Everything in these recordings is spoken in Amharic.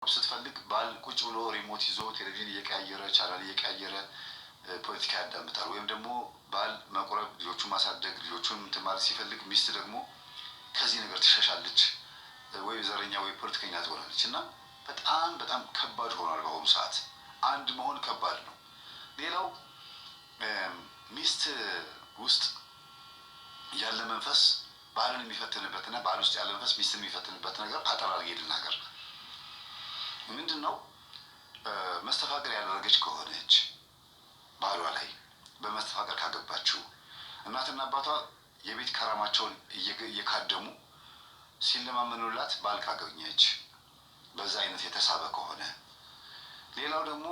ስትፈልግ ባል ቁጭ ብሎ ሪሞት ይዞ ቴሌቪዥን እየቀያየረ ቻናል እየቀያየረ ፖለቲካ ያዳምጣል። ወይም ደግሞ ባል መቁረብ፣ ልጆቹን ማሳደግ፣ ልጆቹን እንትን ማለት ሲፈልግ ሚስት ደግሞ ከዚህ ነገር ትሸሻለች፣ ወይ ዘረኛ ወይ ፖለቲከኛ ትሆናለች። እና በጣም በጣም ከባድ ሆኗል በአሁኑ ሰዓት። አንድ መሆን ከባድ ነው። ሌላው ሚስት ውስጥ ያለ መንፈስ ባልን የሚፈትንበት እና ባል ውስጥ ያለ መንፈስ ሚስትን የሚፈትንበት ነገር አጠር አድርጌ ልናገር። ምንድን ነው? መስተፋቅር ያደረገች ከሆነች ባሏ ላይ በመስተፋቅር ካገባችው እናትና አባቷ የቤት ከራማቸውን እየካደሙ ሲለማመኑላት ባል ካገኘች በዛ አይነት የተሳበ ከሆነ፣ ሌላው ደግሞ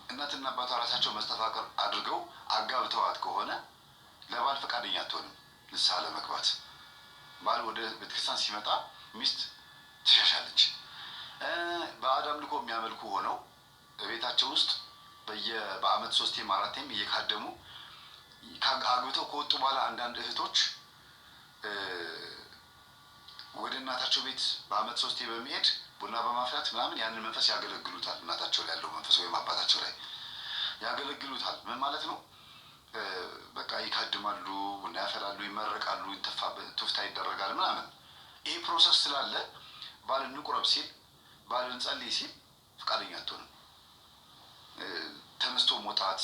እናትና አባቷ ራሳቸው መስተፋቅር አድርገው አጋብተዋት ከሆነ ለባል ፈቃደኛ አትሆንም ንስሐ ለመግባት። ባል ወደ ቤተክርስቲያን ሲመጣ ሚስት ትሸሻለች። ባዕድ አምልኮ የሚያመልኩ ሆነው ቤታቸው ውስጥ በአመት 3ቴም 4ቴም እየካደሙ አግብተው ከወጡ በኋላ አንዳንድ እህቶች ወደ እናታቸው ቤት በአመት 3ቴ በመሄድ ቡና በማፍላት ምናምን ያንን መንፈስ ያገለግሉታል። እናታቸው ላይ ያለው መንፈስ ወይም አባታቸው ላይ ያገለግሉታል። ምን ማለት ነው? በቃ ይካድማሉ፣ ቡና ያፈላሉ፣ ይመረቃሉ፣ ቱፍታ ይደረጋል ምናምን። ይሄ ፕሮሰስ ስላለ ባል እንቁረብ ሲል፣ ባል እንጸልይ ሲል ፈቃደኛ አትሆንም። ተነስቶ መውጣት፣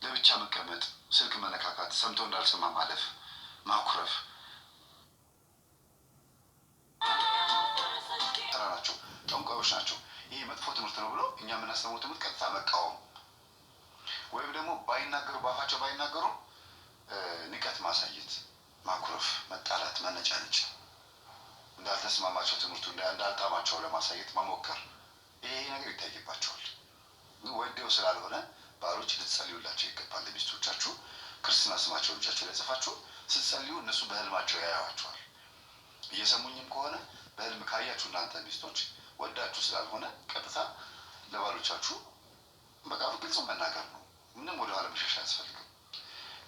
ለብቻ መቀመጥ፣ ስልክ መነካካት፣ ሰምቶ እንዳልሰማ ማለፍ፣ ማኩረፍ ናቸው። ጠንቋዮች ናቸው። ይሄ መጥፎ ትምህርት ነው ብሎ እኛ የምናስተምረው ትምህርት ቀጥታ መቃወም፣ ወይም ደግሞ ባይናገሩ በአፋቸው ባይናገሩ ንቀት ማሳየት፣ ማኩረፍ፣ መጣላት፣ መነጫነጭ፣ እንዳልተስማማቸው ትምህርቱ እንዳልጣማቸው ለማሳየት መሞከር፣ ይሄ ነገር ይታይባቸዋል። ወደው ስላልሆነ ባሎች ልትጸልዩላቸው ይገባል። ለሚስቶቻችሁ ክርስትና ስማቸው ልጆቻቸው ላይ ጽፋችሁ ስትጸልዩ እነሱ በህልማቸው ያያዋቸዋል። እየሰሙኝም ከሆነ በህልም ካያችሁ እናንተ ሚስቶች ወዳችሁ ስላልሆነ ቀጥታ ለባሎቻችሁ በቃ ግልጽ መናገር ነው። ምንም ወደኋላ መሸሽ አያስፈልግም።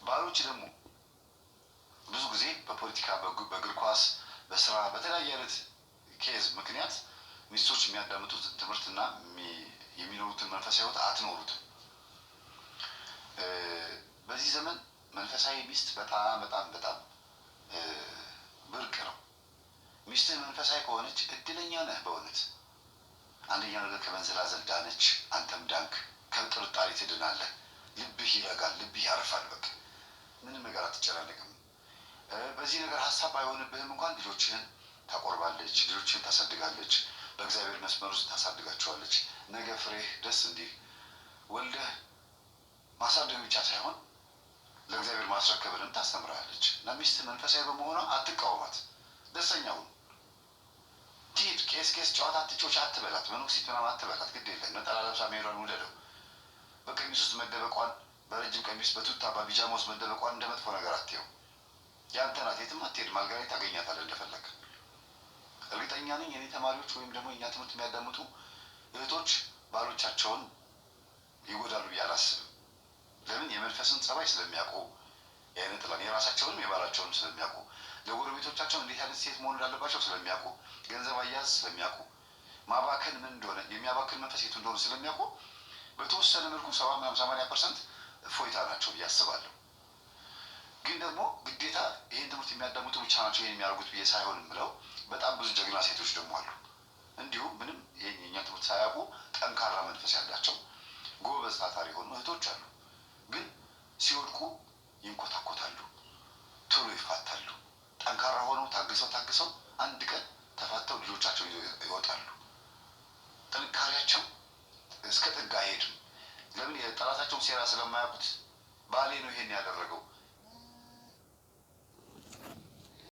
ባሎች ደግሞ ብዙ ጊዜ በፖለቲካ፣ በእግር ኳስ፣ በስራ፣ በተለያየ አይነት ኬዝ ምክንያት ሚስቶች የሚያዳምጡት ትምህርትና የሚኖሩትን መንፈሳዊ ህይወት አትኖሩትም። በዚህ ዘመን መንፈሳዊ ሚስት በጣም በጣም በጣም ብርቅ ነው። ሚስትህ መንፈሳዊ ከሆነች እድለኛ ነህ በእውነት። አንደኛ ነገር ከመንዘላዘል ዳነች፣ አንተም ዳንክ። ከጥርጣሬ ትድናለህ። ልብህ ይረጋል፣ ልብህ ያርፋል። በቃ ምንም ነገር አትጨናነቅም። በዚህ ነገር ሀሳብ ባይሆንብህም እንኳን ልጆችህን ታቆርባለች፣ ልጆችህን ታሳድጋለች፣ በእግዚአብሔር መስመር ውስጥ ታሳድጋቸዋለች። ነገ ፍሬህ ደስ እንዲህ ወልደህ ማሳደግ ብቻ ሳይሆን ለእግዚአብሔር ማስረከብንም ታስተምራለች። እና ሚስትህ መንፈሳዊ በመሆኗ አትቃወማት፣ ደስተኛውን ትሂድ። ቄስ ጨዋታ አትጮች አትበላት፣ መነኩሲት ምናምን አትበላት። ግድ የለም ነጠላ ለብሳ መሄዷን ውደደው። በቀሚስ ውስጥ መደበቋን፣ በረጅም ቀሚስ በቱታ በቢጃማ ውስጥ መደበቋን እንደ መጥፎ ነገር አትየው። ያንተ ናት፣ የትም አትሄድም። አልጋ ላይ ታገኛታለህ እንደፈለግ። እርግጠኛ ነኝ የኔ ተማሪዎች ወይም ደግሞ የእኛ ትምህርት የሚያዳምጡ እህቶች ባሎቻቸውን ይጎዳሉ ብዬ አላስብም። ለምን? የመንፈስን ጸባይ ስለሚያውቁ፣ የአይነት ጥላን የራሳቸውንም የባላቸውንም ስለሚያውቁ፣ ለጎረቤቶቻቸው እንዴት አይነት ሴት መሆን እንዳለባቸው ስለሚያውቁ፣ ገንዘብ አያያዝ ስለሚያውቁ፣ ማባከን ምን እንደሆነ የሚያባክን መንፈስ የቱ እንደሆነ ስለሚያውቁ በተወሰነ መልኩ 70-80% እፎይታ ናቸው ብዬ አስባለሁ። ግን ደግሞ ግዴታ ይህን ትምህርት የሚያዳምጡ ብቻ ናቸው ይህን የሚያደርጉት ብዬ ሳይሆን የምለው በጣም ብዙ ጀግና ሴቶች ደግሞ አሉ። እንዲሁም ምንም የኛ ትምህርት ሳያውቁ ጠንካራ መንፈስ ያላቸው ጎበዝ ታታሪ የሆኑ እህቶች አሉ። ግን ሲወድቁ ይንኮታኮታሉ፣ ቶሎ ይፋታሉ። ጠንካራ ሆነው ታግሰው አንድ ቀን ተፋተው ልጆቻቸው ይወጣሉ። ጥንካሬያቸው እስከ ጥግ አይሄድም። ለምን? የጠላታቸውን ሴራ ስለማያውቁት። ባሌ ነው ይሄን ያደረገው